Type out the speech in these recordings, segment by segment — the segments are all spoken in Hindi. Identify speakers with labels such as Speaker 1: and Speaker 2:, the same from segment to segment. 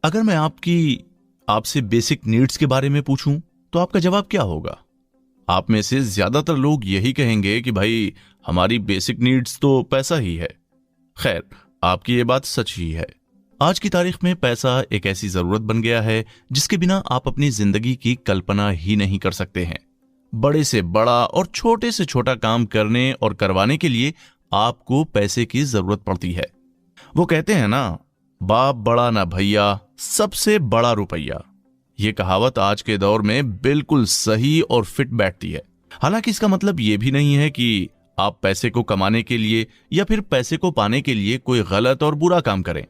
Speaker 1: अगर मैं आपसे बेसिक नीड्स के बारे में पूछूं तो आपका जवाब क्या होगा? आप में से ज्यादातर लोग यही कहेंगे कि भाई हमारी बेसिक नीड्स तो पैसा ही है। खैर, आपकी ये बात सच ही है। आज की तारीख में पैसा एक ऐसी जरूरत बन गया है जिसके बिना आप अपनी जिंदगी की कल्पना ही नहीं कर सकते हैं। बड़े से बड़ा और छोटे से छोटा काम करने और करवाने के लिए आपको पैसे की जरूरत पड़ती है। वो कहते हैं ना, बाप बड़ा ना भैया, सबसे बड़ा रुपया। ये कहावत आज के दौर में बिल्कुल सही और फिट बैठती है। हालांकि इसका मतलब ये भी नहीं है कि आप पैसे को कमाने के लिए या फिर पैसे को पाने के लिए कोई गलत और बुरा काम करें।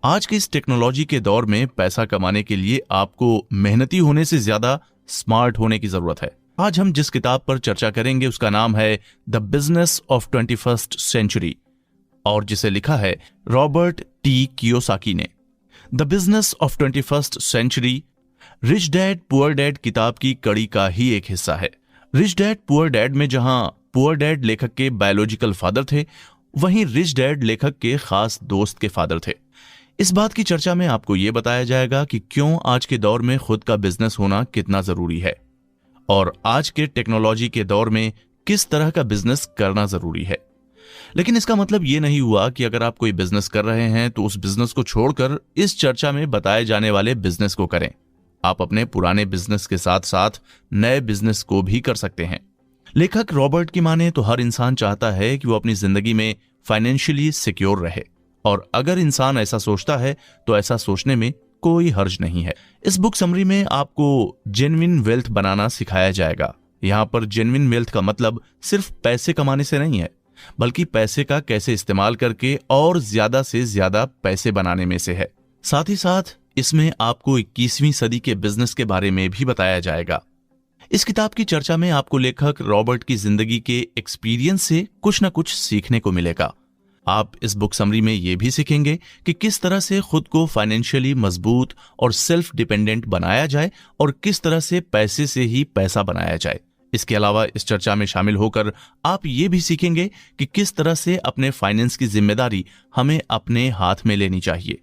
Speaker 1: आज के इस टेक्नोलॉजी के दौर में पैसा कमाने के लिए आपको मेहनती होने से ज्यादा स्मार्ट होने की जरूरत है। आज हम जिस किताब पर चर्चा करेंगे उसका नाम है the business of 21st century और जिसे लिखा है रॉबर्ट टी कियोसाकी ने। The business of 21st century rich dad poor dad किताब की कड़ी का ही एक हिस्सा है। रिच डैड पुअर डैड में जहां पुअर डैड लेखक के बायोलॉजिकल फादर थे, वहीं रिच डैड लेखक के खास दोस्त के फादर थे। इस बात की चर्चा में आपको यह बताया जाएगा कि क्यों आज के दौर में खुद का बिजनेस होना कितना जरूरी है और आज के टेक्नोलॉजी के दौर में किस तरह का बिजनेस करना जरूरी है। लेकिन इसका मतलब ये नहीं हुआ कि अगर आप कोई बिजनेस कर रहे हैं तो उस बिजनेस को छोड़कर इस चर्चा में बताए जाने वाले बिजनेस को करें। आप अपने पुराने बिजनेस के साथ साथ नए बिजनेस को भी कर सकते हैं। लेखक रॉबर्ट की माने तो हर इंसान चाहता है कि वो अपनी जिंदगी में फाइनेंशियली सिक्योर रहे और अगर इंसान ऐसा सोचता है तो ऐसा सोचने में कोई हर्ज नहीं है। इस बुक समरी में आपको जेन्युइन वेल्थ बनाना सिखाया जाएगा। यहाँ पर जेन्युइन वेल्थ का मतलब सिर्फ पैसे कमाने से नहीं है, बल्कि पैसे का कैसे इस्तेमाल करके और ज्यादा से ज्यादा पैसे बनाने में से है। साथ ही साथ इसमें आपको 21वीं सदी के बिजनेस के बारे में भी बताया जाएगा। इस किताब की चर्चा में आपको लेखक रॉबर्ट की जिंदगी के एक्सपीरियंस से कुछ न कुछ सीखने को मिलेगा। आप इस बुक समरी में यह भी सीखेंगे कि किस तरह से खुद को फाइनेंशियली मजबूत और सेल्फ डिपेंडेंट बनाया जाए और किस तरह से पैसे से ही पैसा बनाया जाए। इसके अलावा इस चर्चा में शामिल होकर आप ये भी सीखेंगे कि किस तरह से अपने फाइनेंस की जिम्मेदारी हमें अपने हाथ में लेनी चाहिए।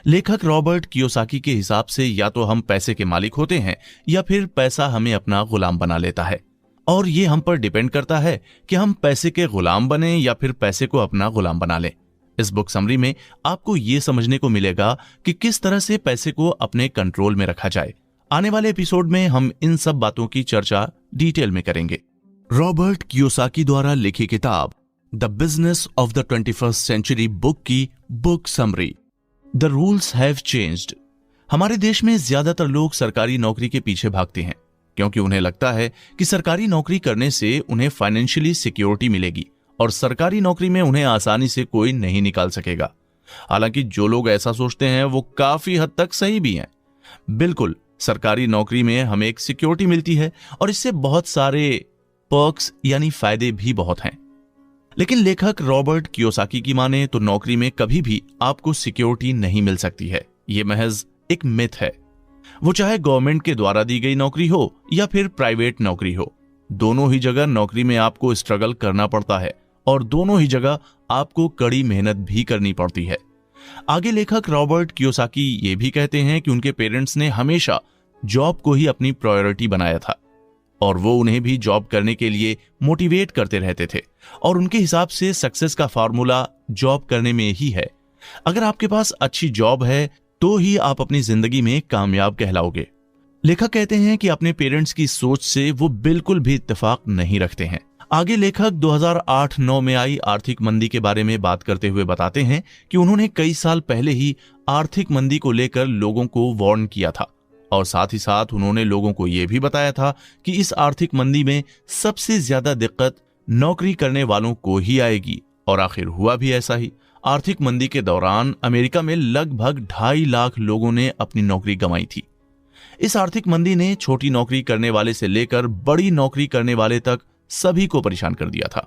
Speaker 1: लेखक रॉबर्ट कियोसाकी के हिसाब से या तो हम पैसे के मालिक होते हैं या फिर पैसा हमें अपना गुलाम बना लेता है और ये हम पर डिपेंड करता है कि हम पैसे के गुलाम बने या फिर पैसे को अपना गुलाम बना लें। इस बुक समरी में आपको ये समझने को मिलेगा कि किस तरह से पैसे को अपने कंट्रोल में रखा जाए। आने वाले एपिसोड में हम इन सब बातों की चर्चा डिटेल में करेंगे। रॉबर्ट कियोसाकी द्वारा लिखी किताब the business of the 21st century book की book summary. The rules have changed. हमारे देश में ज्यादातर लोग सरकारी नौकरी के पीछे भागते हैं क्योंकि उन्हें लगता है कि सरकारी नौकरी करने से उन्हें फाइनेंशियली सिक्योरिटी मिलेगी और सरकारी नौकरी में उन्हें आसानी से कोई नहीं निकाल सकेगा। हालांकि जो लोग ऐसा सोचते हैं वो काफी हद तक सही भी हैं। बिल्कुल, सरकारी नौकरी में हमें एक सिक्योरिटी मिलती है और इससे बहुत सारे पर्क्स यानी फायदे भी बहुत हैं। लेकिन लेखक रॉबर्ट कियोसाकी की माने तो नौकरी में कभी भी आपको सिक्योरिटी नहीं मिल सकती है। ये महज एक मिथ है। वो चाहे गवर्नमेंट के द्वारा दी गई नौकरी हो या फिर प्राइवेट नौकरी हो, दोनों ही जगह नौकरी में आपको स्ट्रगल करना पड़ता है और दोनों ही जगह आपको कड़ी मेहनत भी करनी पड़ती है। आगे लेखक रॉबर्ट कियोसाकी ये भी कहते हैं कि उनके पेरेंट्स ने हमेशा जॉब को ही अपनी प्रायोरिटी बनाया था और वो उन्हें भी जॉब करने के लिए मोटिवेट करते रहते थे और उनके हिसाब से सक्सेस का फार्मूला जॉब करने में ही है। अगर आपके पास अच्छी जॉब है तो ही आप अपनी जिंदगी में कामयाब कहलाओगे। लेखक कहते हैं कि अपने पेरेंट्स की सोच से वो बिल्कुल भी इत्तेफाक नहीं रखते हैं। आगे लेखक 2008-9 में आई आर्थिक मंदी के बारे में बात करते हुए बताते हैं कि उन्होंने कई साल पहले ही आर्थिक मंदी को लेकर लोगों को वार्न किया था और साथ ही साथ उन्होंने लोगों को यह भी बताया था कि इस आर्थिक मंदी में सबसे ज्यादा दिक्कत नौकरी करने वालों को ही आएगी और आखिर हुआ भी ऐसा ही। आर्थिक मंदी के दौरान अमेरिका में लगभग 2.5 लाख लोगों ने अपनी नौकरी गंवाई थी। इस आर्थिक मंदी ने छोटी नौकरी करने वाले से लेकर बड़ी नौकरी करने वाले तक सभी को परेशान कर दिया था।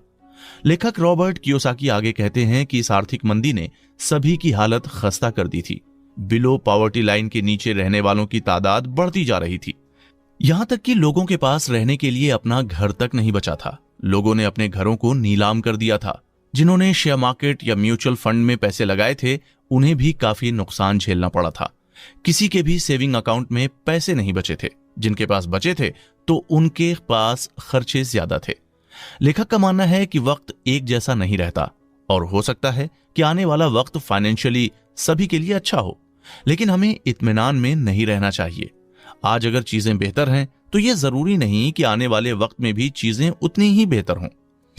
Speaker 1: लेखक रॉबर्ट कियोसाकी आगे कहते हैं कि इस आर्थिक मंदी ने सभी की हालत खस्ता कर दी थी। बिलो पॉवर्टी लाइन के नीचे रहने वालों की तादाद बढ़ती जा रही थी। यहां तक कि लोगों के पास रहने के लिए अपना घर तक नहीं बचा था। लोगों ने अपने घरों को नीलाम कर दिया था। जिन्होंने शेयर मार्केट या म्यूचुअल फंड में पैसे लगाए थे उन्हें भी काफी नुकसान झेलना पड़ा था। किसी के भी सेविंग अकाउंट में पैसे नहीं बचे थे। जिनके पास बचे थे तो उनके पास खर्चे ज्यादा थे। लेखक का मानना है कि वक्त एक जैसा नहीं रहता और हो सकता है कि आने वाला वक्त फाइनेंशियली सभी के लिए अच्छा हो, लेकिन हमें इत्मीनान में नहीं रहना चाहिए। आज अगर चीजें बेहतर हैं तो यह जरूरी नहीं कि आने वाले वक्त में भी चीजें उतनी ही बेहतर हों।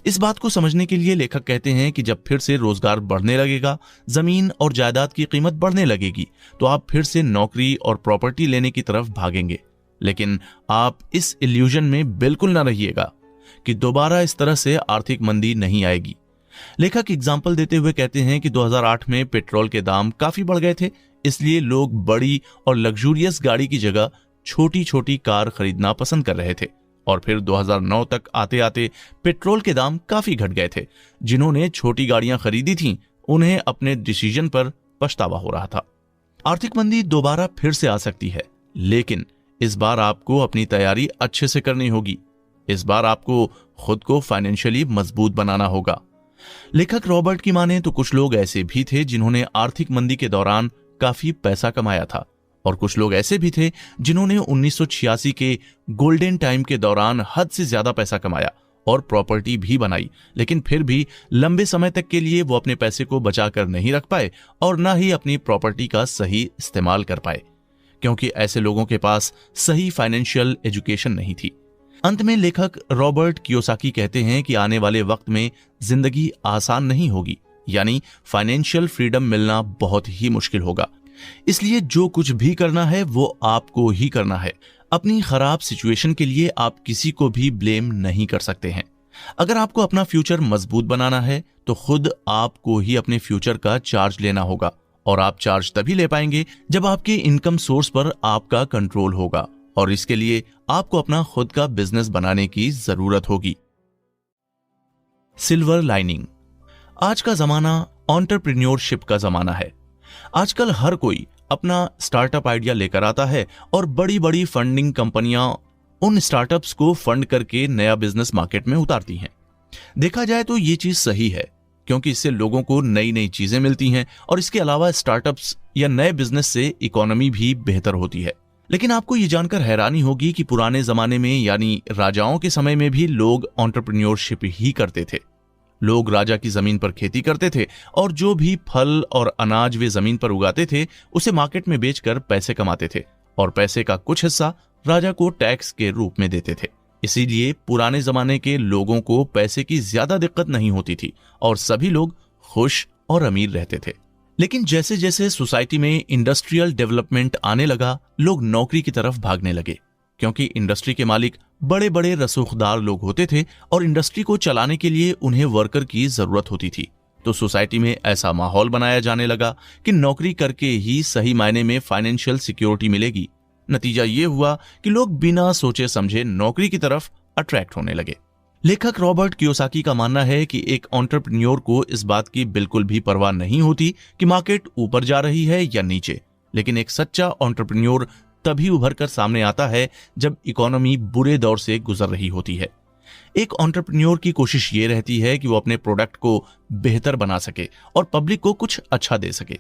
Speaker 1: इस बात को समझने के लिए लेखक कहते हैं कि जब फिर से रोजगार बढ़ने लगेगा, जमीन और जायदाद की कीमत बढ़ने लगेगी, तो आप फिर से नौकरी और प्रॉपर्टी लेने की तरफ भागेंगे। लेकिन आप इस इल्यूजन में बिल्कुल ना रहिएगा कि दोबारा इस तरह से आर्थिक मंदी नहीं आएगी। लेखक एग्जाम्पल देते हुए कहते हैं कि 2008 में पेट्रोल के दाम काफी बढ़ गए थे, इसलिए लोग बड़ी और लग्जूरियस गाड़ी की जगह छोटी छोटी कार खरीदना पसंद कर रहे थे। और फिर 2009 तक आते आते पेट्रोल के दाम काफी घट गए थे। जिन्होंने छोटी गाड़ियां खरीदी थीं, उन्हें अपने डिसीजन पर पछतावा हो रहा था। आर्थिक मंदी दोबारा फिर से आ सकती है, लेकिन इस बार आपको अपनी तैयारी अच्छे से करनी होगी। इस बार आपको खुद को फाइनेंशियली मजबूत बनाना होगा। लेखक रॉबर्ट की माने तो कुछ लोग ऐसे भी थे जिन्होंने आर्थिक मंदी के दौरान काफी पैसा कमाया था, और कुछ लोग ऐसे भी थे जिन्होंने 1986 के गोल्डन टाइम के दौरान हद से ज्यादा पैसा कमाया और प्रॉपर्टी भी बनाई, लेकिन फिर भी लंबे समय तक के लिए वो अपने पैसे को बचाकर नहीं रख पाए और ना ही अपनी प्रॉपर्टी का सही इस्तेमाल कर पाए, क्योंकि ऐसे लोगों के पास सही फाइनेंशियल एजुकेशन नहीं थी। अंत में लेखक रॉबर्ट कियोसाकी कहते हैं कि आने वाले वक्त में जिंदगी आसान नहीं होगी, यानी फाइनेंशियल फ्रीडम मिलना बहुत ही मुश्किल होगा। इसलिए जो कुछ भी करना है वो आपको ही करना है। अपनी खराब सिचुएशन के लिए आप किसी को भी ब्लेम नहीं कर सकते हैं। अगर आपको अपना फ्यूचर मजबूत बनाना है तो खुद आपको ही अपने फ्यूचर का चार्ज लेना होगा, और आप चार्ज तभी ले पाएंगे जब आपके इनकम सोर्स पर आपका कंट्रोल होगा, और इसके लिए आपको अपना खुद का बिजनेस बनाने की जरूरत होगी। Silver lining. आज का जमाना एंटरप्रेन्योरशिप का जमाना है। आजकल हर कोई अपना स्टार्टअप आइडिया लेकर आता है और बड़ी बड़ी फंडिंग कंपनियां उन स्टार्टअप्स को फंड करके नया बिजनेस मार्केट में उतारती हैं। देखा जाए तो ये चीज सही है, क्योंकि इससे लोगों को नई नई चीजें मिलती हैं, और इसके अलावा स्टार्टअप्स या नए बिजनेस से इकोनॉमी भी बेहतर होती है। लेकिन आपको ये जानकर हैरानी होगी कि पुराने जमाने में यानी राजाओं के समय में भी लोग एंटरप्रेन्योरशिप ही करते थे। लोग राजा की जमीन पर खेती करते थे और जो भी फल और अनाज वे जमीन पर उगाते थे उसे मार्केट में बेचकर पैसे कमाते थे, और पैसे का कुछ हिस्सा राजा को टैक्स के रूप में देते थे। इसीलिए पुराने जमाने के लोगों को पैसे की ज्यादा दिक्कत नहीं होती थी और सभी लोग खुश और अमीर रहते थे। लेकिन जैसे जैसे सोसाइटी में इंडस्ट्रियल डेवलपमेंट आने लगा, लोग नौकरी की तरफ भागने लगे, क्योंकि इंडस्ट्री के मालिक बड़े बड़े रसूखदार लोग होते थे और इंडस्ट्री को चलाने के लिए उन्हें वर्कर की जरूरत होती थी। तो सोसाइटी में ऐसा माहौल बनाया जाने लगा कि नौकरी करके ही सही मायने में फाइनेंशियल सिक्योरिटी मिलेगी। नतीजा ये हुआ कि लोग बिना सोचे समझे नौकरी की तरफ अट्रैक्ट होने लगे। लेखक रॉबर्ट कियोसाकी का मानना है कि एक एंटरप्रेन्योर को इस बात की बिल्कुल भी परवाह नहीं होती कि मार्केट ऊपर जा रही है या नीचे, लेकिन एक सच्चा एंटरप्रेन्योर तभी उभर कर सामने आता है जब इकोनॉमी बुरे दौर से गुजर रही होती है। एक एंटरप्रेन्योर की कोशिश ये रहती है कि वो अपने प्रोडक्ट को बेहतर बना सके और पब्लिक को कुछ अच्छा दे सके।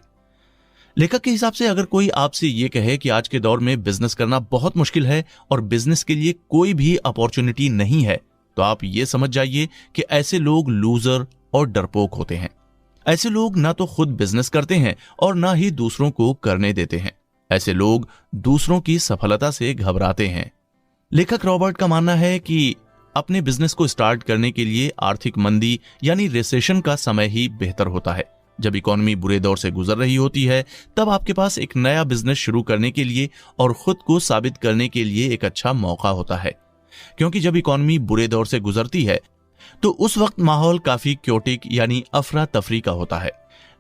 Speaker 1: लेखक के हिसाब से अगर कोई आपसे ये कहे कि आज के दौर में बिजनेस करना बहुत मुश्किल है और बिजनेस के लिए कोई भी अपॉर्चुनिटी नहीं है, तो आप ये समझ जाइए कि ऐसे लोग लूजर और डरपोक होते हैं। ऐसे लोग ना तो खुद बिजनेस करते हैं और ना ही दूसरों को करने देते हैं। ऐसे लोग दूसरों की सफलता से घबराते हैं। लेखक रॉबर्ट का मानना है कि अपने बिजनेस को स्टार्ट करने के लिए आर्थिक मंदी यानी रिसेशन का समय ही बेहतर होता है। जब इकोनॉमी बुरे दौर से गुजर रही होती है, तब आपके पास एक नया बिजनेस शुरू करने के लिए और खुद को साबित करने के लिए एक अच्छा मौका होता है, क्योंकि जब इकोनॉमी बुरे दौर से गुजरती है तो उस वक्त माहौल काफी क्योटिक यानी अफरा तफरी का होता है।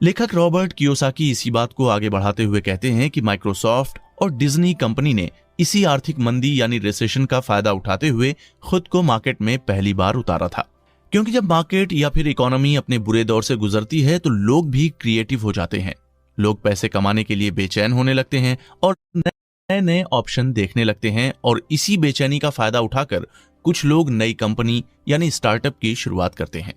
Speaker 1: लेखक रॉबर्ट कियोसाकी इसी बात को आगे बढ़ाते हुए कहते हैं कि माइक्रोसॉफ्ट और डिज्नी कंपनी ने इसी आर्थिक मंदी यानी रिसेशन का फायदा उठाते हुए खुद को मार्केट में पहली बार उतारा था, क्योंकि जब मार्केट या फिर इकोनॉमी अपने बुरे दौर से गुजरती है तो लोग भी क्रिएटिव हो जाते हैं। लोग पैसे कमाने के लिए बेचैन होने लगते हैं और नए नए ऑप्शन देखने लगते हैं, और इसी बेचैनी का फायदा उठाकर कुछ लोग नई कंपनी यानी स्टार्टअप की शुरुआत करते हैं।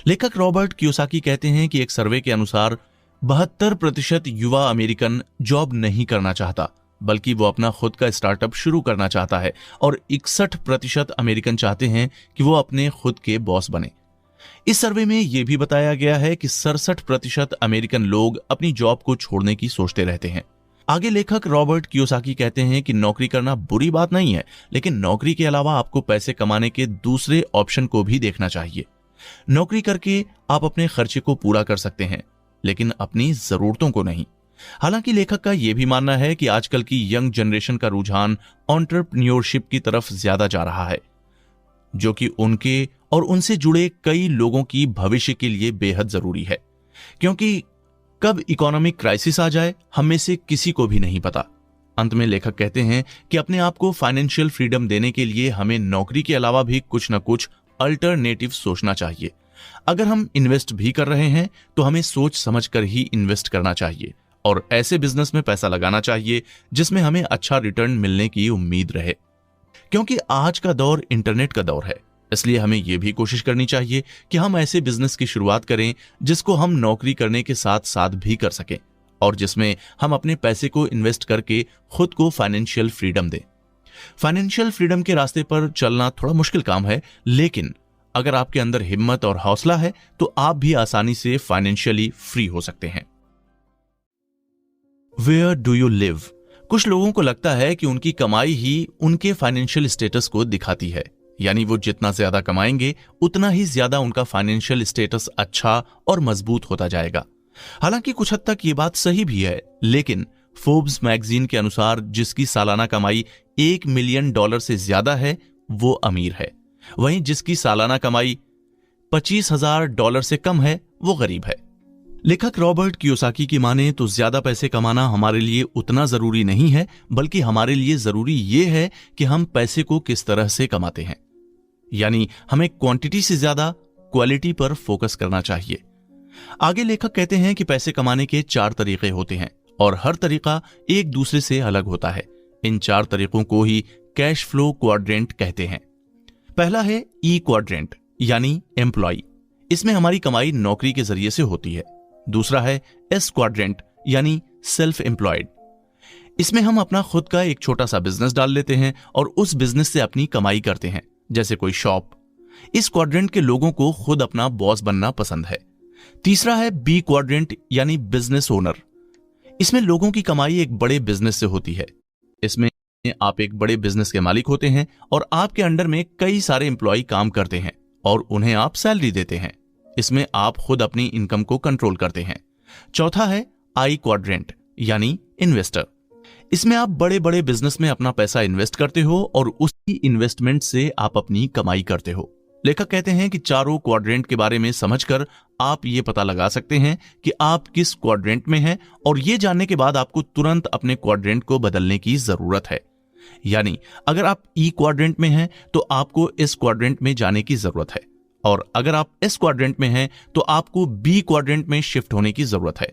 Speaker 1: लेखक रॉबर्ट कियोसाकी कहते हैं कि एक सर्वे के अनुसार 72% युवा अमेरिकन जॉब नहीं करना चाहता, बल्कि वो अपना खुद का स्टार्टअप शुरू करना चाहता है, और 61% अमेरिकन चाहते हैं कि वो अपने खुद के बॉस बने। इस सर्वे में यह भी बताया गया है कि 67% अमेरिकन लोग अपनी जॉब को छोड़ने की सोचते रहते हैं। आगे लेखक रॉबर्ट कियोसाकी कहते हैं कि नौकरी करना बुरी बात नहीं है, लेकिन नौकरी के अलावा आपको पैसे कमाने के दूसरे ऑप्शन को भी देखना चाहिए। नौकरी करके आप अपने खर्चे को पूरा कर सकते हैं, लेकिन अपनी जरूरतों को नहीं। हालांकि लेखक का यह भी मानना है कि आजकल की यंग जनरेशन का रुझान एंटरप्रेन्योरशिप की तरफ ज्यादा जा रहा है, जो कि उनके और उनसे जुड़े कई लोगों की भविष्य के लिए बेहद जरूरी है, क्योंकि कब इकोनॉमिक क्राइसिस आ जाए हम में से किसी को भी नहीं पता। अंत में लेखक कहते हैं कि अपने आप को फाइनेंशियल फ्रीडम देने के लिए हमें नौकरी के अलावा भी कुछ न कुछ अल्टरनेटिव सोचना चाहिए। अगर हम इन्वेस्ट भी कर रहे हैं तो हमें सोच समझकर ही इन्वेस्ट करना चाहिए और ऐसे बिजनेस में पैसा लगाना चाहिए जिसमें हमें अच्छा रिटर्न मिलने की उम्मीद रहे। क्योंकि आज का दौर इंटरनेट का दौर है, इसलिए हमें यह भी कोशिश करनी चाहिए कि हम ऐसे बिजनेस की शुरुआत करें जिसको हम नौकरी करने के साथ साथ भी कर सकें और जिसमें हम अपने पैसे को इन्वेस्ट करके खुद को फाइनेंशियल फ्रीडम दें। फाइनेंशियल फ्रीडम के रास्ते पर चलना थोड़ा मुश्किल काम है, लेकिन अगर आपके अंदर हिम्मत और हौसला है तो आप भी आसानी से फाइनेंशियली फ्री हो सकते हैं। Where do you live? कुछ लोगों को लगता है कि उनकी कमाई ही उनके फाइनेंशियल स्टेटस को दिखाती है, यानी वो जितना ज्यादा कमाएंगे उतना ही ज्यादा उनका फाइनेंशियल स्टेटस अच्छा और मजबूत होता जाएगा। हालांकि कुछ हद तक ये बात सही भी है, लेकिन फोर्ब्स मैगजीन के अनुसार जिसकी सालाना कमाई $1 मिलियन से ज्यादा है वो अमीर है, वहीं जिसकी सालाना कमाई $25,000 से कम है वो गरीब है। लेखक रॉबर्ट कियोसाकी की माने तो ज्यादा पैसे कमाना हमारे लिए उतना जरूरी नहीं है, बल्कि हमारे लिए जरूरी यह है कि हम पैसे को किस तरह से कमाते हैं। यानी हमें क्वांटिटी से ज्यादा क्वालिटी पर फोकस करना चाहिए। आगे लेखक कहते हैं कि पैसे कमाने के 4 तरीके होते हैं और हर तरीका एक दूसरे से अलग होता है। इन 4 तरीकों को ही कैश फ्लो क्वाड्रेंट कहते हैं। पहला है ई क्वाड्रेंट यानी एम्प्लॉय, इसमें हमारी कमाई नौकरी के जरिए से होती है। दूसरा है एस क्वाड्रेंट यानी सेल्फ एम्प्लॉयड, इसमें हम अपना खुद का एक छोटा सा बिजनेस डाल लेते हैं और उस बिजनेस से अपनी कमाई करते हैं, जैसे कोई शॉप। इस क्वाड्रेंट के लोगों को खुद अपना बॉस बनना पसंद है। तीसरा है बी क्वाड्रेंट यानी बिजनेस ओनर, इसमें लोगों की कमाई एक बड़े बिजनेस से होती है। इसमें आप एक बड़े बिजनेस के मालिक होते हैं और आपके अंडर में कई सारे एम्प्लॉय काम करते हैं और उन्हें आप सैलरी देते हैं। इसमें आप खुद अपनी इनकम को कंट्रोल करते हैं। चौथा है आई क्वाड्रेंट यानी इन्वेस्टर, इसमें आप बड़े बड़े बिजनेस में अपना पैसा इन्वेस्ट करते हो और उसी इन्वेस्टमेंट से आप अपनी कमाई करते हो। लेखक कहते हैं कि चारों क्वाड्रेंट के बारे में समझकर आप ये पता लगा सकते हैं कि आप किस क्वाड्रेंट में हैं और ये जानने के बाद आपको तुरंत अपने क्वाड्रेंट को बदलने की जरूरत है। यानी अगर आप ई क्वाड्रेंट में हैं तो आपको इस क्वाड्रेंट में जाने की जरूरत है और अगर आप इस क्वाड्रेंट में हैं तो आपको बी क्वाड्रेंट में शिफ्ट होने की जरूरत है।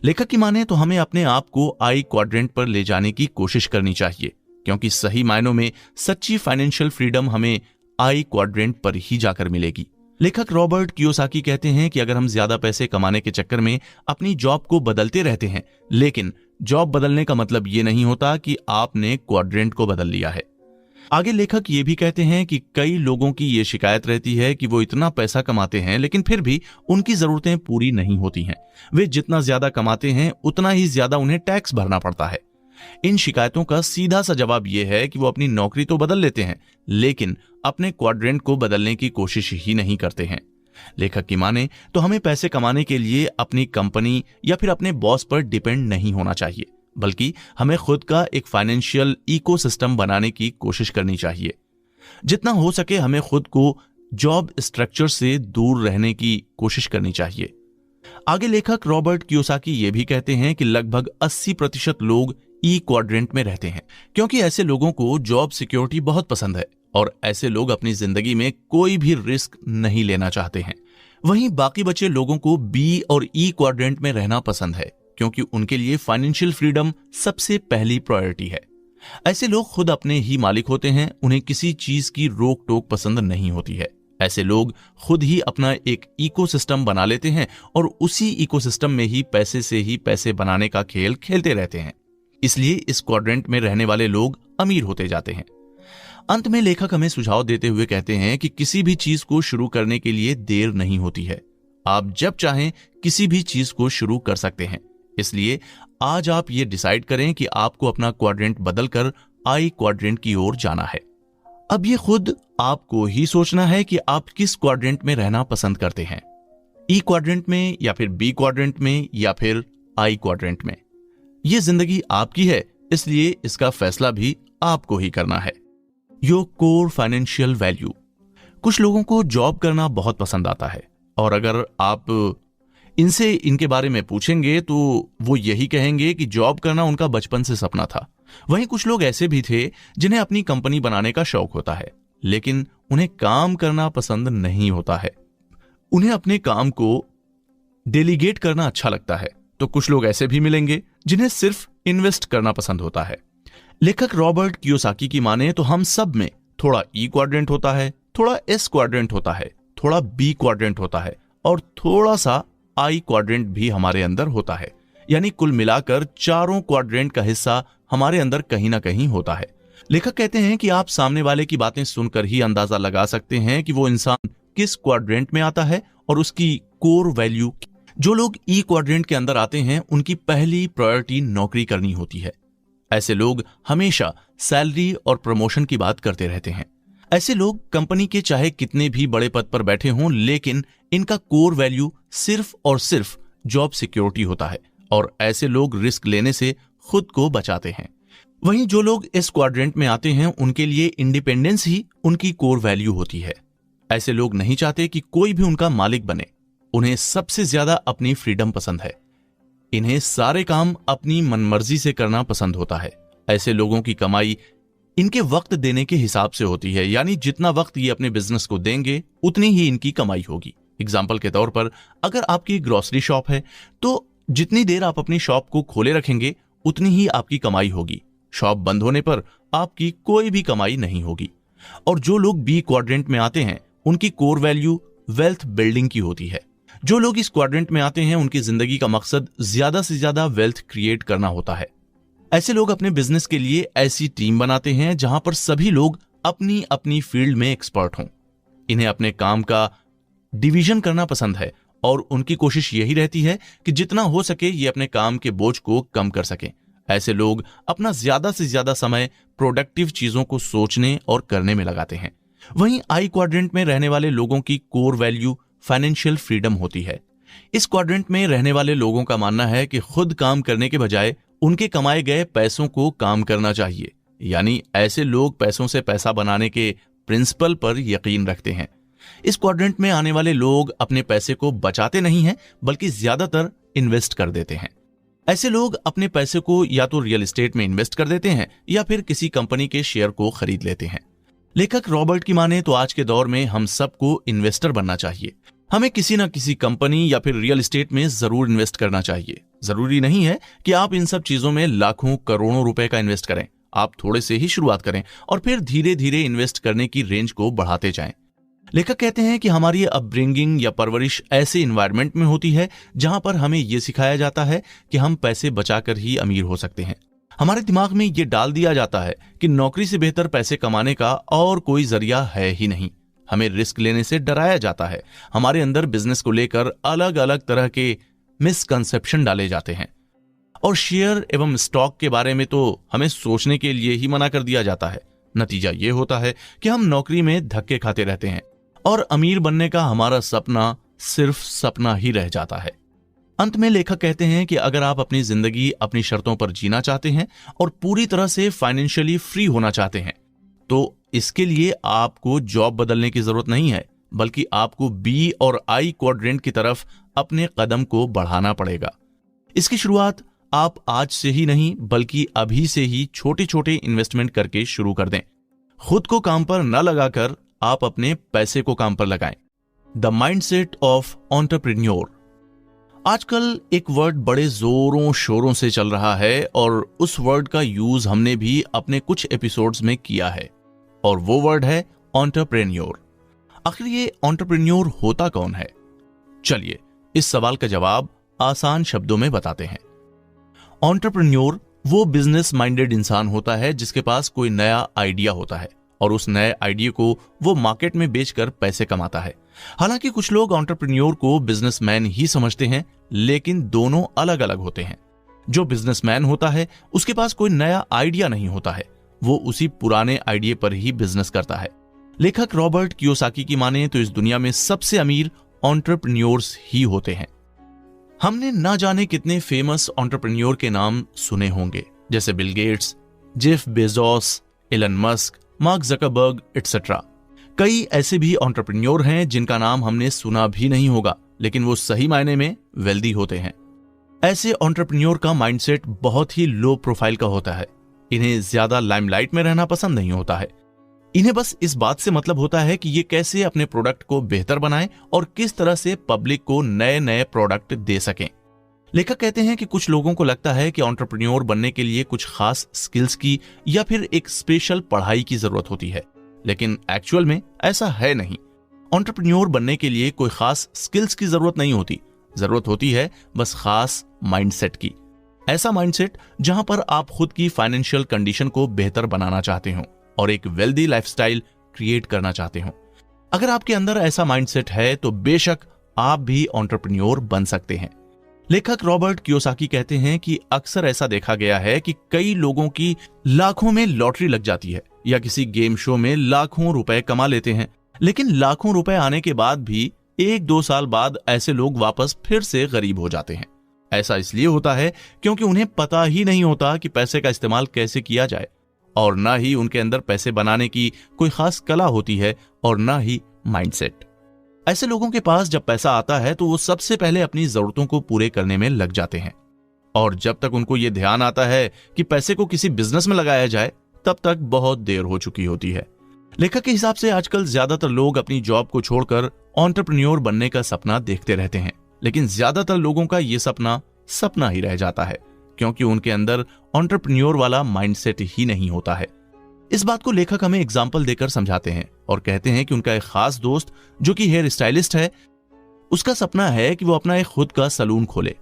Speaker 1: लेखक की माने तो हमें अपने आप को आई क्वाड्रेंट पर ले जाने की कोशिश करनी चाहिए, क्योंकि सही मायनों में सच्ची फाइनेंशियल फ्रीडम हमें आई क्वाड्रेंट पर ही जाकर मिलेगी। लेखक रॉबर्ट कियोसाकी कहते हैं कि अगर हम ज्यादा पैसे कमाने के चक्कर में अपनी जॉब को बदलते रहते हैं, लेकिन जॉब बदलने का मतलब ये नहीं होता कि आपने क्वाड्रेंट को बदल लिया है। आगे लेखक ये भी कहते हैं कि कई लोगों की ये शिकायत रहती है कि वो इतना पैसा कमाते हैं लेकिन फिर भी उनकी जरूरतें पूरी नहीं होती हैं। वे जितना ज्यादा कमाते हैं उतना ही ज्यादा उन्हें टैक्स भरना पड़ता है। इन शिकायतों का सीधा सा जवाब यह है कि वो अपनी नौकरी तो बदल लेते हैं, लेकिन अपने क्वाड्रेंट को बदलने की कोशिश ही नहीं करते हैं। लेखक की माने तो हमें पैसे कमाने के लिए अपनी कंपनी या फिर अपने बॉस पर डिपेंड नहीं होना चाहिए, बल्कि हमें खुद का एक फाइनेंशियल इकोसिस्टम बनाने की कोशिश करनी चाहिए। जितना हो सके हमें खुद को जॉब स्ट्रक्चर से दूर रहने की कोशिश करनी चाहिए। आगे लेखक रॉबर्ट कियोसाकी ये भी कहते हैं कि लगभग 80% लोग ई क्वाड्रेंट में रहते हैं, क्योंकि ऐसे लोगों को जॉब सिक्योरिटी बहुत पसंद है और ऐसे लोग अपनी जिंदगी में कोई भी रिस्क नहीं लेना चाहते हैं। वहीं बाकी बचे लोगों को बी और ई क्वाड्रेंट में रहना पसंद है, क्योंकि उनके लिए फाइनेंशियल फ्रीडम सबसे पहली प्रायोरिटी है। ऐसे लोग खुद अपने ही मालिक होते हैं, उन्हें किसी चीज की रोक टोक पसंद नहीं होती है। ऐसे लोग खुद ही अपना एक इकोसिस्टम बना लेते हैं और उसी इकोसिस्टम में ही पैसे बनाने का खेल खेलते रहते हैं। इसलिए इस क्वाड्रेंट में रहने वाले लोग अमीर होते जाते हैं। अंत में लेखक हमें सुझाव देते हुए कहते हैं कि किसी भी चीज को शुरू करने के लिए देर नहीं होती है। आप जब चाहें किसी भी चीज को शुरू कर सकते हैं। इसलिए आज आप ये डिसाइड करें कि आपको अपना क्वाड्रेंट बदलकर आई क्वाड्रेंट की ओर जाना है। अब ये खुद आपको ही सोचना है कि आप किस क्वाड्रेंट में रहना पसंद करते हैं, ई क्वाड्रेंट में या फिर बी क्वाड्रेंट में या फिर आई क्वाड्रेंट में। ये जिंदगी आपकी है, इसलिए इसका फैसला भी आपको ही करना है। Your core financial value. कुछ लोगों को जॉब करना बहुत पसंद आता है और अगर आप इनसे इनके बारे में पूछेंगे तो वो यही कहेंगे कि जॉब करना उनका बचपन से सपना था। वहीं कुछ लोग ऐसे भी थे जिन्हें अपनी कंपनी बनाने का शौक होता है, लेकिन उन्हें काम करना पसंद नहीं होता है। उन्हें अपने काम को डेलीगेट करना अच्छा लगता है। तो कुछ लोग ऐसे भी मिलेंगे जिन्हें सिर्फ इन्वेस्ट करना पसंद होता है। लेखक रॉबर्ट कियोसाकी की माने तो हम सब में थोड़ा ई क्वाड्रेंट होता है, थोड़ा एस क्वाड्रेंट होता है, थोड़ा बी क्वाड्रेंट होता है और थोड़ा सा आई क्वाड्रेंट भी हमारे अंदर होता है। यानी कुल मिलाकर चारों क्वाड्रेंट का हिस्सा हमारे अंदर कहीं ना कहीं होता है। लेखक कहते हैं कि आप सामने वाले की बातें सुनकर ही अंदाजा लगा सकते हैं कि वो इंसान किस क्वाड्रेंट में आता है और उसकी कोर वैल्यू। जो लोग ई क्वाड्रेंट के अंदर आते हैं उनकी पहली प्रायोरिटी नौकरी करनी होती है। ऐसे लोग हमेशा सैलरी और प्रमोशन की बात करते रहते हैं। ऐसे लोग कंपनी के चाहे कितने भी बड़े पद पर बैठे हों, लेकिन इनका कोर वैल्यू सिर्फ और सिर्फ जॉब सिक्योरिटी होता है और ऐसे लोग रिस्क लेने से खुद को बचाते हैं। वहीं जो लोग इस क्वाड्रेंट में आते हैं उनके लिए इंडिपेंडेंस ही उनकी कोर वैल्यू होती है। ऐसे लोग नहीं चाहते कि कोई भी उनका मालिक बने। उन्हें सबसे ज्यादा अपनी फ्रीडम पसंद है। इन्हें सारे काम अपनी मनमर्जी से करना पसंद होता है। ऐसे लोगों की कमाई इनके वक्त देने के हिसाब से होती है, यानी जितना वक्त ये अपने बिजनेस को देंगे उतनी ही इनकी कमाई होगी। एग्जाम्पल के तौर पर अगर आपकी ग्रोसरी शॉप है तो जितनी देर आप अपनी शॉप को खोले रखेंगे उतनी ही आपकी कमाई होगी। शॉप बंद होने पर आपकी कोई भी कमाई नहीं होगी। और जो लोग बी क्वाड्रेंट में आते हैं उनकी कोर वैल्यू वेल्थ बिल्डिंग की होती है। जो लोग इस क्वाड्रेंट में आते हैं उनकी जिंदगी का मकसद ज्यादा से ज्यादा वेल्थ क्रिएट करना होता है। ऐसे लोग अपने बिजनेस के लिए ऐसी टीम बनाते हैं जहां पर सभी लोग अपनी अपनी फील्ड में एक्सपर्ट हों। इन्हें अपने काम का डिवीजन करना पसंद है और उनकी कोशिश यही रहती है कि जितना हो सके ये अपने काम के बोझ को कम कर सकें। ऐसे लोग अपना ज्यादा से ज्यादा समय प्रोडक्टिव चीजों को सोचने और करने में लगाते हैं। वहीं आई क्वाड्रेंट में रहने वाले लोगों की कोर वैल्यू फाइनेंशियल फ्रीडम होती है। इस क्वाड्रेंट में रहने वाले लोगों का मानना है कि खुद काम करने के बजाय उनके कमाए गए पैसों को काम करना चाहिए। यानी ऐसे लोग पैसों से पैसा बनाने के प्रिंसिपल पर यकीन रखते हैं। इस क्वाड्रेंट में आने वाले लोग अपने पैसे को बचाते नहीं हैं बल्कि ज्यादातर इन्वेस्ट कर देते हैं। ऐसे लोग अपने पैसे को या तो रियल एस्टेट में इन्वेस्ट कर देते हैं या फिर किसी कंपनी के शेयर को खरीद लेते हैं। लेखक रॉबर्ट की माने तो आज के दौर में हम सबको इन्वेस्टर बनना चाहिए। हमें किसी न किसी कंपनी या फिर रियल एस्टेट में जरूर इन्वेस्ट करना चाहिए। जरूरी नहीं है कि आप इन सब चीजों में लाखों करोड़ों रुपए का इन्वेस्ट करें। आप थोड़े से ही शुरुआत करें और फिर धीरे धीरे इन्वेस्ट करने की रेंज को बढ़ाते जाएं। लेखक कहते हैं कि हमारी अपब्रिंगिंग या परवरिश ऐसे इन्वायरमेंट में होती है जहां पर हमें यह सिखाया जाता है कि हम पैसे बचाकर ही अमीर हो सकते हैं। हमारे दिमाग में यह डाल दिया जाता है कि नौकरी से बेहतर पैसे कमाने का और कोई जरिया है ही नहीं। हमें रिस्क लेने से डराया जाता है। हमारे अंदर बिजनेस को लेकर अलग अलग तरह के मिसकंसेप्शन डाले जाते हैं और शेयर एवं स्टॉक के बारे में तो हमें सोचने के लिए ही मना कर दिया जाता है। नतीजा ये होता है कि हम नौकरी में धक्के खाते रहते हैं और अमीर बनने का हमारा सपना सिर्फ सपना ही रह जाता है। अंत में लेखक कहते हैं कि अगर आप अपनी जिंदगी अपनी शर्तों पर जीना चाहते हैं और पूरी तरह से फाइनेंशियली फ्री होना चाहते हैं तो इसके लिए आपको जॉब बदलने की जरूरत नहीं है, बल्कि आपको बी और आई क्वाड्रेंट की तरफ अपने कदम को बढ़ाना पड़ेगा। इसकी शुरुआत आप आज से ही नहीं बल्कि अभी से ही छोटे छोटे इन्वेस्टमेंट करके शुरू कर दें। खुद को काम पर न लगाकर आप अपने पैसे को काम पर लगाएं। The mindset of entrepreneur. आजकल एक वर्ड बड़े जोरों शोरों से चल रहा है और उस वर्ड का यूज हमने भी अपने कुछ एपिसोड्स में किया है और वो वर्ड है एंटरप्रेन्योर। आखिर ये एंटरप्रेन्योर होता कौन है? चलिए इस सवाल का जवाब आसान शब्दों में बताते हैं। एंटरप्रेन्योर वो बिजनेस माइंडेड इंसान होता है जिसके पास कोई नया आइडिया होता है और उस नए आइडिया को वो मार्केट में बेचकर पैसे कमाता है। हालांकि कुछ लोग एंटरप्रेन्योर को बिजनेसमैन ही समझते हैं, लेकिन दोनों अलग अलग होते हैं। जो बिजनेसमैन होता है उसके पास कोई नया आइडिया नहीं होता है, वो उसी पुराने आइडिया पर ही बिजनेस करता है। लेखक रॉबर्ट कियोसाकी की माने तो इस दुनिया में सबसे अमीर एंटरप्रेन्योर्स ही होते हैं। हमने ना जाने कितने फेमस एंटरप्रेन्योर के नाम सुने होंगे, जैसे Bill Gates, Jeff Bezos, Elon Musk, Mark Zuckerberg etcetera. कई ऐसे भी एंटरप्रेन्योर हैं जिनका नाम हमने सुना भी नहीं होगा, लेकिन वो सही मायने में वेल्दी होते हैं। ऐसे एंटरप्रेन्योर का माइंडसेट बहुत ही लो प्रोफाइल का होता है। इन्हें ज्यादा लाइमलाइट में रहना पसंद नहीं होता है। इन्हें बस इस बात से मतलब होता है कि ये कैसे अपने प्रोडक्ट को बेहतर बनाएं और किस तरह से पब्लिक को नए नए प्रोडक्ट दे सकें। लेखक कहते हैं कि कुछ लोगों को लगता है कि एंटरप्रेन्योर बनने के लिए कुछ खास स्किल्स की या फिर एक स्पेशल पढ़ाई की जरूरत होती है, लेकिन एक्चुअल में ऐसा है नहीं। एंटरप्रेन्योर बनने के लिए कोई खास स्किल्स की जरूरत नहीं होती, जरूरत होती है बस खास माइंडसेट की। ऐसा माइंडसेट जहां पर आप खुद की फाइनेंशियल कंडीशन को बेहतर बनाना चाहते हो और एक वेल्दी लाइफस्टाइल क्रिएट करना चाहते हो। अगर आपके अंदर ऐसा माइंडसेट है तो बेशक आप भी एंटरप्रेन्योर बन सकते हैं। लेखक रॉबर्ट कियोसाकी कहते हैं कि अक्सर ऐसा देखा गया है कि कई लोगों की लाखों में लॉटरी लग जाती है या किसी गेम शो में लाखों रुपए कमा लेते हैं, लेकिन लाखों रुपए आने के बाद भी 1-2 साल बाद ऐसे लोग वापस फिर से गरीब हो जाते हैं। ऐसा इसलिए होता है क्योंकि उन्हें पता ही नहीं होता कि पैसे का इस्तेमाल कैसे किया जाए, और ना ही उनके अंदर पैसे बनाने की कोई खास कला होती है और ना ही माइंडसेट। ऐसे लोगों के पास जब पैसा आता है तो वो सबसे पहले अपनी जरूरतों को पूरे करने में लग जाते हैं, और जब तक उनको ये ध्यान आता है कि पैसे को किसी बिजनेस में लगाया जाए तब तक बहुत देर हो चुकी होती है। लेखक के हिसाब से आजकल ज्यादातर लोग अपनी जॉब को छोड़कर एंटरप्रेन्योर बनने का सपना देखते रहते हैं, लेकिन ज्यादातर लोगों का ये सपना ही रह जाता है क्योंकि उनके अंदर एंटरप्रेन्योर वाला माइंडसेट ही नहीं होता है। इस बात को लेखक हमें एग्जाम्पल देकर समझाते हैं और कहते हैं कि उनका एक खास दोस्त जो कि हेयर स्टाइलिस्ट है, उसका सपना है कि वो अपना एक खुद का सलून खोले।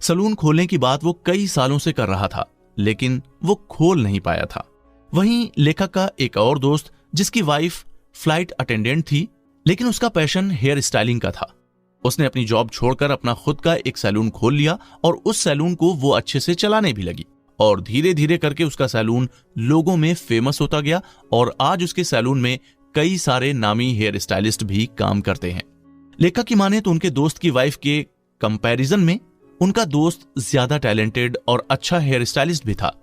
Speaker 1: सलून खोलने की बात वो कई सालों से कर रहा था, लेकिन वो खोल नहीं पाया था। वहीं लेखक का एक और दोस्त जिसकी वाइफ फ्लाइट अटेंडेंट थी, लेकिन उसका पैशन हेयर स्टाइलिंग का था। उसने अपनी जॉब छोड़कर अपना खुद का एक सैलून खोल लिया और उस सैलून को वो अच्छे से चलाने भी लगी, और धीरे धीरे करके उसका सैलून लोगों में फेमस होता गया और आज उसके सैलून में कई सारे नामी हेयर स्टाइलिस्ट भी काम करते हैं। लेखक की माने तो उनके दोस्त की वाइफ के कंपैरिजन में उनका दोस्त ज्यादा टैलेंटेड और अच्छा हेयर स्टाइलिस्ट भी था,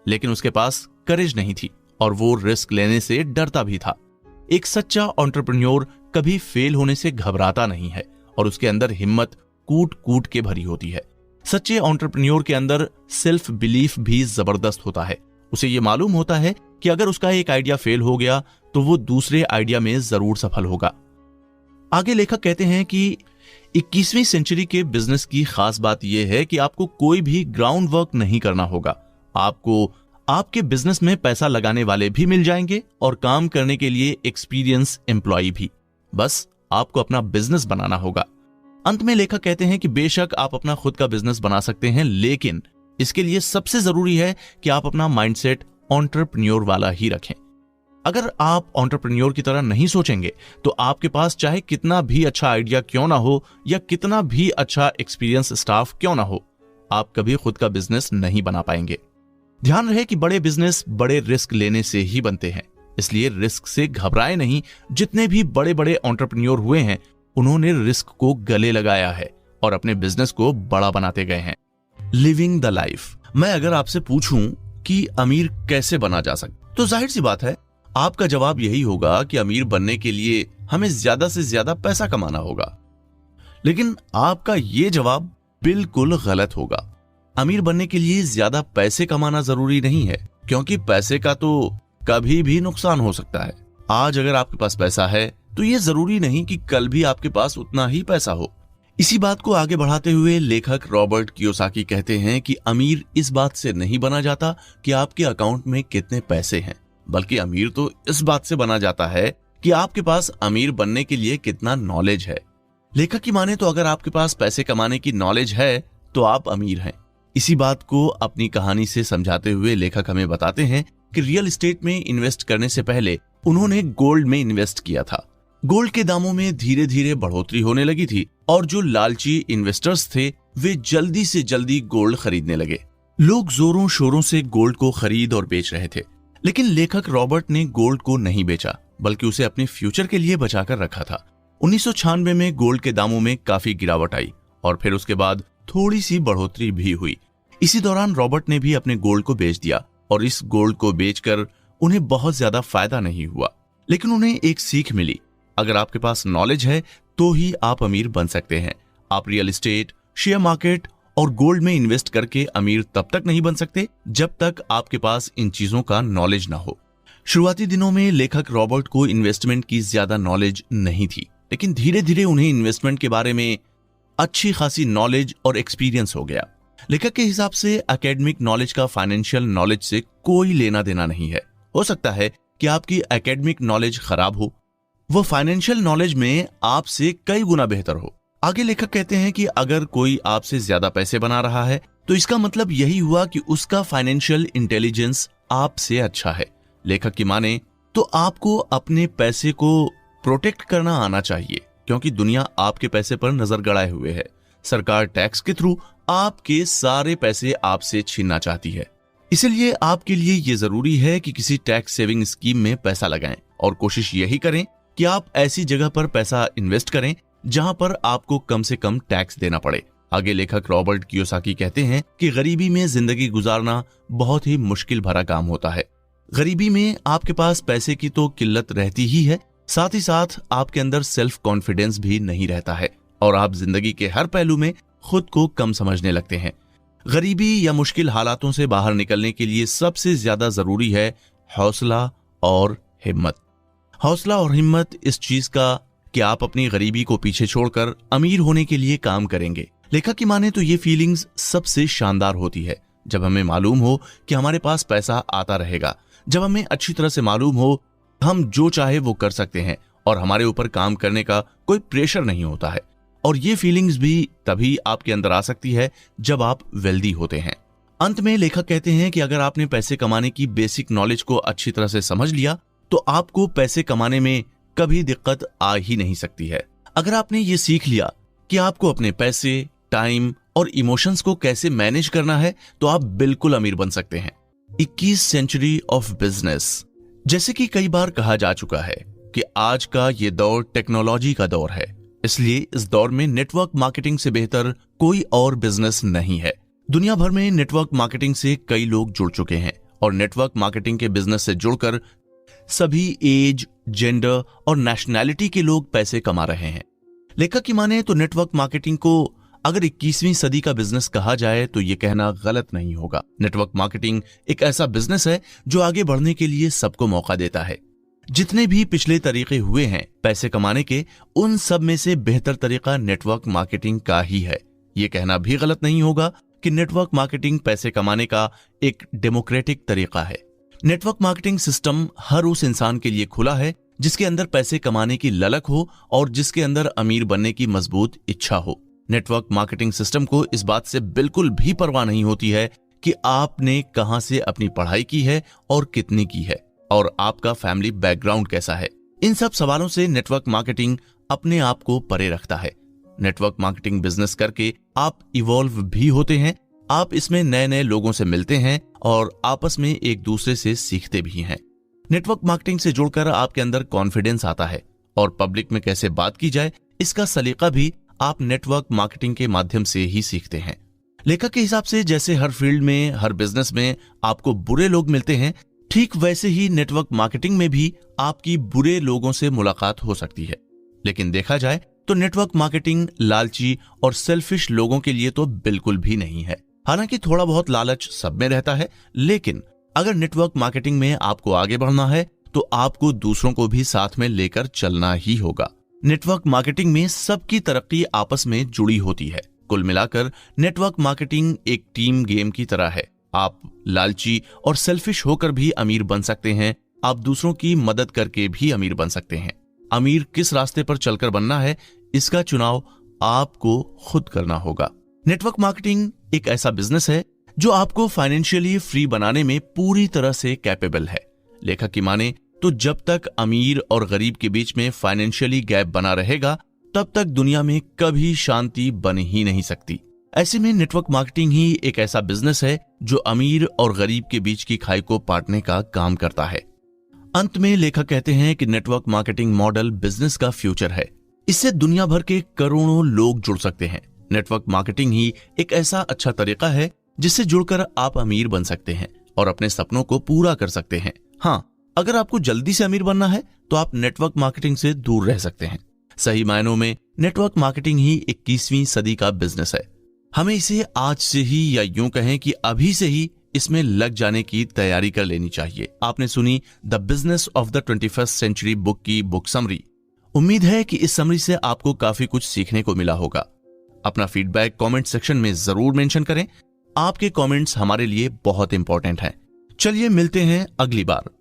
Speaker 1: लेकिन उसके पास करेज नहीं थी और वो रिस्क लेने से डरता भी था। एक सच्चा एंटरप्रेन्योर कभी फेल होने से घबराता नहीं है और उसके अंदर हिम्मत कूट कूट के भरी होती है। सच्चे एंटरप्रेन्योर के अंदर सेल्फ बिलीफ भी जबरदस्त होता है। उसे ये मालूम होता है कि अगर उसका एक आइडिया फेल हो गया तो वो दूसरे आइडिया में जरूर सफल होगा। आगे लेखक कहते हैं कि 21वीं सेंचुरी के बिजनेस की खास बात यह है कि आपको कोई भी ग्राउंड वर्क नहीं करना होगा। आपको आपके बिजनेस में पैसा लगाने वाले भी मिल जाएंगे और काम करने के लिए एक्सपीरियंस एम्प्लॉय भी। बस आपको अपना बिजनेस बनाना होगा। अंत में लेखक कहते हैं कि बेशक आप अपना खुद का बिजनेस बना सकते हैं, लेकिन इसके लिए सबसे जरूरी है कि आप अपना माइंडसेट एंटरप्रेन्योर वाला ही रखें। अगर आप एंटरप्रेन्योर की तरह नहीं सोचेंगे तो आपके पास चाहे कितना भी अच्छा आइडिया क्यों ना हो या कितना भी अच्छा एक्सपीरियंस स्टाफ क्यों ना हो, आप कभी खुद का बिजनेस नहीं बना पाएंगे। ध्यान रहे कि बड़े बिजनेस बड़े रिस्क लेने से ही बनते हैं, इसलिए रिस्क से घबराए नहीं। जितने भी बड़े बड़े एंटरप्रेन्योर हुए हैं उन्होंने रिस्क को गले लगाया है और अपने बिजनेस को बड़ा बनाते गए हैं। Living the life. मैं अगर आपसे पूछूं कि अमीर कैसे बना जा सकता, तो जाहिर सी बात है आपका जवाब यही होगा कि अमीर बनने के लिए हमें ज्यादा से ज्यादा पैसा कमाना होगा। लेकिन आपका यह जवाब बिल्कुल गलत होगा। अमीर बनने के लिए ज्यादा पैसे कमाना जरूरी नहीं है, क्योंकि पैसे का तो कभी भी नुकसान हो सकता है। आज अगर आपके पास पैसा है तो ये जरूरी नहीं कि कल भी आपके पास उतना ही पैसा हो। इसी बात को आगे बढ़ाते हुए लेखक रॉबर्ट कियोसाकी कहते हैं कि अमीर इस बात से नहीं बना जाता कि आपके अकाउंट में कितने पैसे हैं, बल्कि अमीर तो इस बात से बना जाता है कि आपके पास अमीर बनने के लिए कितना नॉलेज है। लेखक की माने तो अगर आपके पास पैसे कमाने की नॉलेज है तो आप अमीर हैं। इसी बात को अपनी कहानी से समझाते हुए लेखक हमें बताते हैं कि रियल एस्टेट में इन्वेस्ट करने से पहले उन्होंने गोल्ड में इन्वेस्ट किया था। गोल्ड के दामों में धीरे धीरे बढ़ोतरी होने लगी थी और जो लालची इन्वेस्टर्स थे वे जल्दी से जल्दी गोल्ड खरीदने लगे। लोग जोरों शोरों से गोल्ड को खरीद और बेच रहे थे, लेकिन लेखक रॉबर्ट ने गोल्ड को नहीं बेचा बल्कि उसे अपने फ्यूचर के लिए बचाकर रखा था। 1996 में गोल्ड के दामों में काफी गिरावट आई और फिर उसके बाद थोड़ी सी बढ़ोतरी भी हुई। इसी दौरान रॉबर्ट ने भी अपने गोल्ड को बेच दिया और इस गोल्ड को बेचकर उन्हें बहुत ज्यादा फायदा नहीं हुआ, लेकिन उन्हें एक सीख मिली। अगर आपके पास नॉलेज है तो ही आप अमीर बन सकते हैं। आप रियल एस्टेट, शेयर मार्केट और गोल्ड में इन्वेस्ट करके अमीर तब तक नहीं बन सकते जब तक आपके पास इन चीजों का नॉलेज ना हो। शुरुआती दिनों में लेखक रॉबर्ट को इन्वेस्टमेंट की ज्यादा नॉलेज नहीं थी, लेकिन धीरे धीरे उन्हें इन्वेस्टमेंट के बारे में अच्छी खासी नॉलेज और एक्सपीरियंस हो गया। लेखक के हिसाब से एकेडमिक नॉलेज का फाइनेंशियल नॉलेज से कोई लेना देना नहीं है। हो सकता है कि आपकी एकेडमिक नॉलेज खराब हो, वो फाइनेंशियल नॉलेज में आपसे कई गुना बेहतर हो। आगे लेखक कहते हैं कि अगर कोई आपसे ज्यादा पैसे बना रहा है तो इसका मतलब यही हुआ कि उसका फाइनेंशियल इंटेलिजेंस आपसे अच्छा है। लेखक की माने तो आपको अपने पैसे को प्रोटेक्ट करना आना चाहिए, क्योंकि दुनिया आपके पैसे पर नजर गड़ाए हुए है। सरकार टैक्स के थ्रू आपके सारे पैसे आपसे छीनना चाहती है। इसलिए आपके लिए ये जरूरी है कि किसी टैक्स सेविंग स्कीम में पैसा लगाएं और कोशिश यही करें कि आप ऐसी जगह पर पैसा इन्वेस्ट करें जहां पर आपको कम से कम टैक्स देना पड़े। आगे लेखक रॉबर्ट कियोसाकी कहते हैं कि गरीबी में जिंदगी गुजारना बहुत ही मुश्किल भरा काम होता है। गरीबी में आपके पास पैसे की तो किल्लत रहती ही है, साथ ही साथ आपके अंदर सेल्फ कॉन्फिडेंस भी नहीं रहता है और आप जिंदगी के हर पहलू में खुद को कम समझने लगते हैं। गरीबी या मुश्किल हालातों से बाहर निकलने के लिए सबसे ज्यादा जरूरी है हौसला और हिम्मत। हौसला और हिम्मत इस चीज का कि आप अपनी गरीबी को पीछे छोड़कर अमीर होने के लिए काम करेंगे। लेखक की माने तो ये फीलिंग्स सबसे शानदार होती है जब हमें मालूम हो कि हमारे पास पैसा आता रहेगा, जब हमें अच्छी तरह से मालूम हो हम जो चाहे वो कर सकते हैं और हमारे ऊपर काम करने का कोई प्रेशर नहीं होता है। और ये फीलिंग्स भी तभी आपके अंदर आ सकती है जब आप वेल्दी होते हैं। अंत में लेखक कहते हैं कि अगर आपने पैसे कमाने की बेसिक नॉलेज को अच्छी तरह से समझ लिया तो आपको पैसे कमाने में कभी दिक्कत आ ही नहीं सकती है। अगर आपने ये सीख लिया कि आपको अपने पैसे, टाइम और इमोशंस को कैसे मैनेज करना है तो आप बिल्कुल अमीर बन सकते हैं। 21 सेंचुरी ऑफ बिजनेस। जैसे कि कई बार कहा जा चुका है कि आज का ये दौर टेक्नोलॉजी का दौर है, इसलिए इस दौर में नेटवर्क मार्केटिंग से बेहतर कोई और बिजनेस नहीं है। दुनिया भर में नेटवर्क मार्केटिंग से कई लोग जुड़ चुके हैं और नेटवर्क मार्केटिंग के बिजनेस से जुड़कर सभी एज, जेंडर और नेशनैलिटी के लोग पैसे कमा रहे हैं। लेखक की माने तो नेटवर्क मार्केटिंग को अगर 21वीं सदी का बिजनेस कहा जाए तो ये कहना गलत नहीं होगा। नेटवर्क मार्केटिंग एक ऐसा बिजनेस है जो आगे बढ़ने के लिए सबको मौका देता है। जितने भी पिछले तरीके हुए हैं पैसे कमाने के, उन सब में से बेहतर तरीका नेटवर्क मार्केटिंग का ही है। ये कहना भी गलत नहीं होगा कि नेटवर्क मार्केटिंग पैसे कमाने का एक डेमोक्रेटिक तरीका है। नेटवर्क मार्केटिंग सिस्टम हर उस इंसान के लिए खुला है जिसके अंदर पैसे कमाने की ललक हो और जिसके अंदर अमीर बनने की मजबूत इच्छा हो। नेटवर्क मार्केटिंग सिस्टम को इस बात से बिल्कुल भी परवाह नहीं होती है कि आपने कहां से अपनी पढ़ाई की है और कितनी की है और आपका फैमिली बैकग्राउंड कैसा है। इन सब सवालों से नेटवर्क मार्केटिंग अपने आप को परे रखता है। नेटवर्क मार्केटिंग बिजनेस करके आप इवॉल्व भी होते हैं, आप इसमें नए नए लोगों से मिलते हैं और आपस में एक दूसरे से सीखते भी हैं। नेटवर्क मार्केटिंग से जुड़कर आपके अंदर कॉन्फिडेंस आता है और पब्लिक में कैसे बात की जाए इसका सलीका भी आप नेटवर्क मार्केटिंग के माध्यम से ही सीखते हैं। लेखक के हिसाब से जैसे हर फील्ड में, हर बिजनेस में आपको बुरे लोग मिलते हैं, ठीक वैसे ही नेटवर्क मार्केटिंग में भी आपकी बुरे लोगों से मुलाकात हो सकती है। लेकिन देखा जाए तो नेटवर्क मार्केटिंग लालची और सेल्फिश लोगों के लिए तो बिल्कुल भी नहीं है। हालांकि थोड़ा बहुत लालच सब में रहता है, लेकिन अगर नेटवर्क मार्केटिंग में आपको आगे बढ़ना है तो आपको दूसरों को भी साथ में लेकर चलना ही होगा। नेटवर्क मार्केटिंग में सबकी तरक्की आपस में जुड़ी होती है। कुल मिलाकर नेटवर्क मार्केटिंग एक टीम गेम की तरह है। आप लालची और सेल्फिश होकर भी अमीर बन सकते हैं आप दूसरों की मदद करके भी अमीर बन सकते हैं। अमीर किस रास्ते पर चलकर बनना है, इसका चुनाव आपको खुद करना होगा। नेटवर्क मार्केटिंग एक ऐसा बिजनेस है जो आपको फाइनेंशियली फ्री बनाने में पूरी तरह से कैपेबल है। लेखक की माने तो जब तक अमीर और गरीब के बीच में फाइनेंशियली गैप बना रहेगा, तब तक दुनिया में कभी शांति बन ही नहीं सकती। ऐसे में नेटवर्क मार्केटिंग ही एक ऐसा बिजनेस है जो अमीर और गरीब के बीच की खाई को पाटने का काम करता है। अंत में लेखक कहते हैं कि नेटवर्क मार्केटिंग मॉडल बिजनेस का फ्यूचर है। इससे दुनिया भर के करोड़ों लोग जुड़ सकते हैं। नेटवर्क मार्केटिंग ही एक ऐसा अच्छा तरीका है जिससे जुड़कर आप अमीर बन सकते हैं और अपने सपनों को पूरा कर सकते हैं। हाँ, अगर आपको जल्दी से अमीर बनना है तो आप नेटवर्क मार्केटिंग से दूर रह सकते हैं। सही मायनों में नेटवर्क मार्केटिंग ही 21वीं सदी का बिजनेस है। हमें इसे आज से ही, या यूं कहें कि अभी से ही, इसमें लग जाने की तैयारी कर लेनी चाहिए। आपने सुनी the business of the 21st century book की बुक समरी। उम्मीद है कि इस समरी से आपको काफी कुछ सीखने को मिला होगा। अपना फीडबैक कमेंट सेक्शन में जरूर मेंशन करें। आपके कमेंट्स हमारे लिए बहुत इंपॉर्टेंट हैं। चलिए मिलते हैं अगली बार।